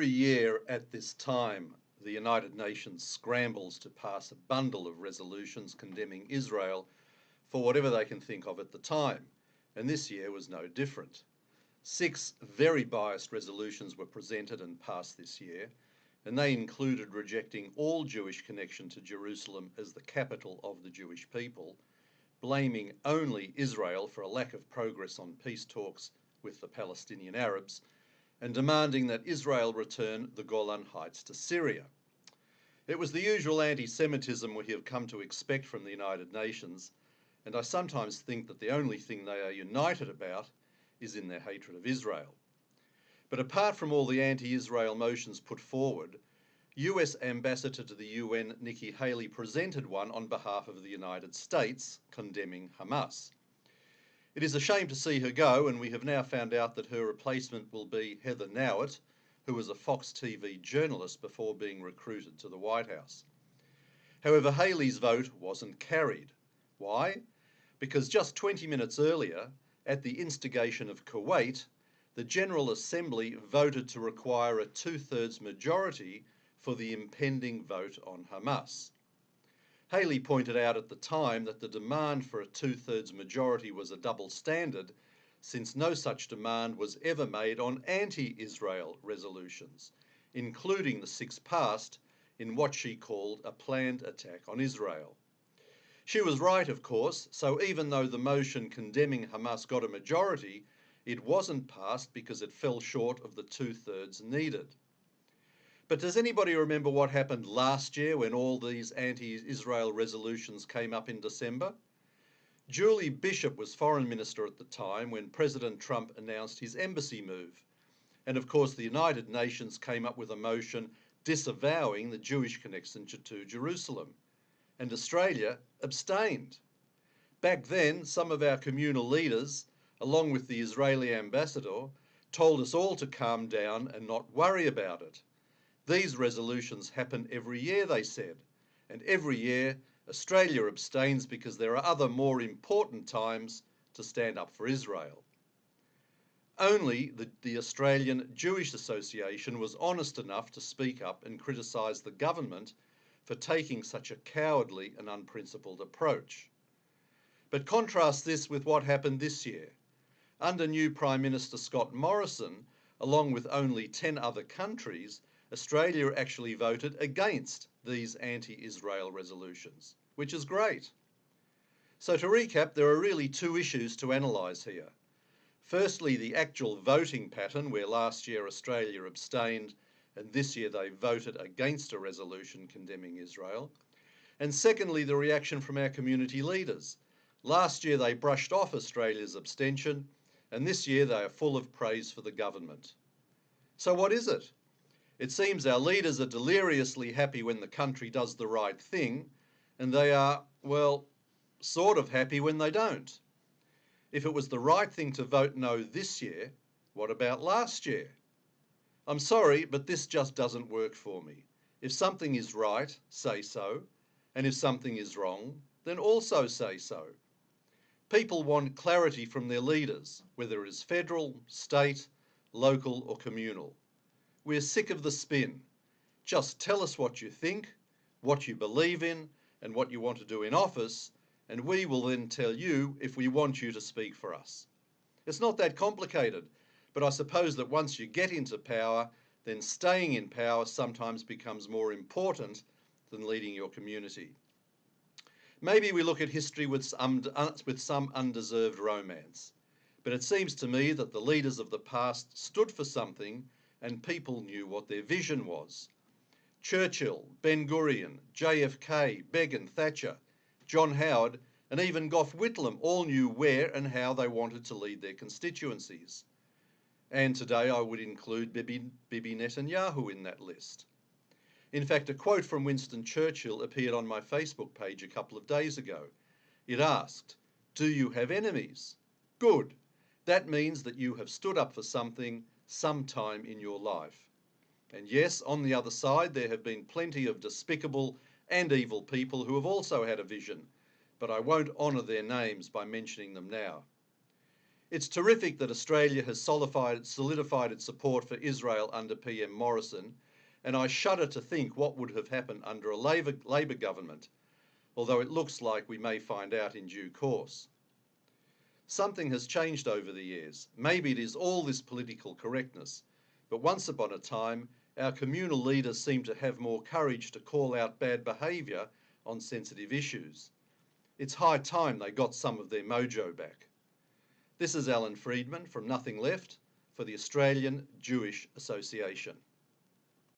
Every year at this time, the United Nations scrambles to pass a bundle of resolutions condemning Israel for whatever they can think of at the time, and this year was no different. 6 very biased resolutions were presented and passed this year, and they included rejecting all Jewish connection to Jerusalem as the capital of the Jewish people, blaming only Israel for a lack of progress on peace talks with the Palestinian Arabs, and demanding that Israel return the Golan Heights to Syria. It was the usual anti-Semitism we have come to expect from the United Nations, and I sometimes think that the only thing they are united about is in their hatred of Israel. But apart from all the anti-Israel motions put forward, US Ambassador to the UN Nikki Haley presented one on behalf of the United States condemning Hamas. It is a shame to see her go, and we have now found out that her replacement will be Heather Nauert, who was a Fox TV journalist before being recruited to the White House. However, Haley's vote wasn't carried. Why? Because just 20 minutes earlier, at the instigation of Kuwait, the General Assembly voted to require a 2/3 majority for the impending vote on Hamas. Haley pointed out at the time that the demand for a 2/3 majority was a double standard, since no such demand was ever made on anti-Israel resolutions, including the 6 passed in what she called a planned attack on Israel. She was right, of course, so even though the motion condemning Hamas got a majority, it wasn't passed because it fell short of the 2/3 needed. But does anybody remember what happened last year when all these anti-Israel resolutions came up in December? Julie Bishop was foreign minister at the time when President Trump announced his embassy move. And of course the United Nations came up with a motion disavowing the Jewish connection to Jerusalem. And Australia abstained. Back then, some of our communal leaders, along with the Israeli ambassador, told us all to calm down and not worry about it. These resolutions happen every year, they said, and every year Australia abstains because there are other more important times to stand up for Israel. Only the Australian Jewish Association was honest enough to speak up and criticise the government for taking such a cowardly and unprincipled approach. But contrast this with what happened this year. Under new Prime Minister Scott Morrison, along with only 10 other countries, Australia actually voted against these anti-Israel resolutions, which is great. So to recap, there are really 2 issues to analyse here. Firstly, the actual voting pattern, where last year Australia abstained and this year they voted against a resolution condemning Israel. And secondly, the reaction from our community leaders. Last year they brushed off Australia's abstention, and this year they are full of praise for the government. So what is it? It seems our leaders are deliriously happy when the country does the right thing, and they are, well, sort of happy when they don't. If it was the right thing to vote no this year, what about last year? I'm sorry, but this just doesn't work for me. If something is right, say so, and if something is wrong, then also say so. People want clarity from their leaders, whether it is federal, state, local or communal. We're sick of the spin. Just tell us what you think, what you believe in, and what you want to do in office, and we will then tell you if we want you to speak for us. It's not that complicated, but I suppose that once you get into power, then staying in power sometimes becomes more important than leading your community. Maybe we look at history with some undeserved romance, but it seems to me that the leaders of the past stood for something and people knew what their vision was. Churchill, Ben-Gurion, JFK, Begin, Thatcher, John Howard, and even Gough Whitlam all knew where and how they wanted to lead their constituencies. And today I would include Bibi Netanyahu in that list. In fact, a quote from Winston Churchill appeared on my Facebook page a couple of days ago. It asked, "Do you have enemies?" Good. That means that you have stood up for something sometime in your life. And yes, on the other side, there have been plenty of despicable and evil people who have also had a vision, but I won't honour their names by mentioning them now. It's terrific that Australia has solidified its support for Israel under PM Morrison, and I shudder to think what would have happened under a Labor government, although it looks like we may find out in due course. Something has changed over the years. Maybe it is all this political correctness, but once upon a time, our communal leaders seemed to have more courage to call out bad behaviour on sensitive issues. It's high time they got some of their mojo back. This is Alan Freedman from Nothing Left for the Australian Jewish Association.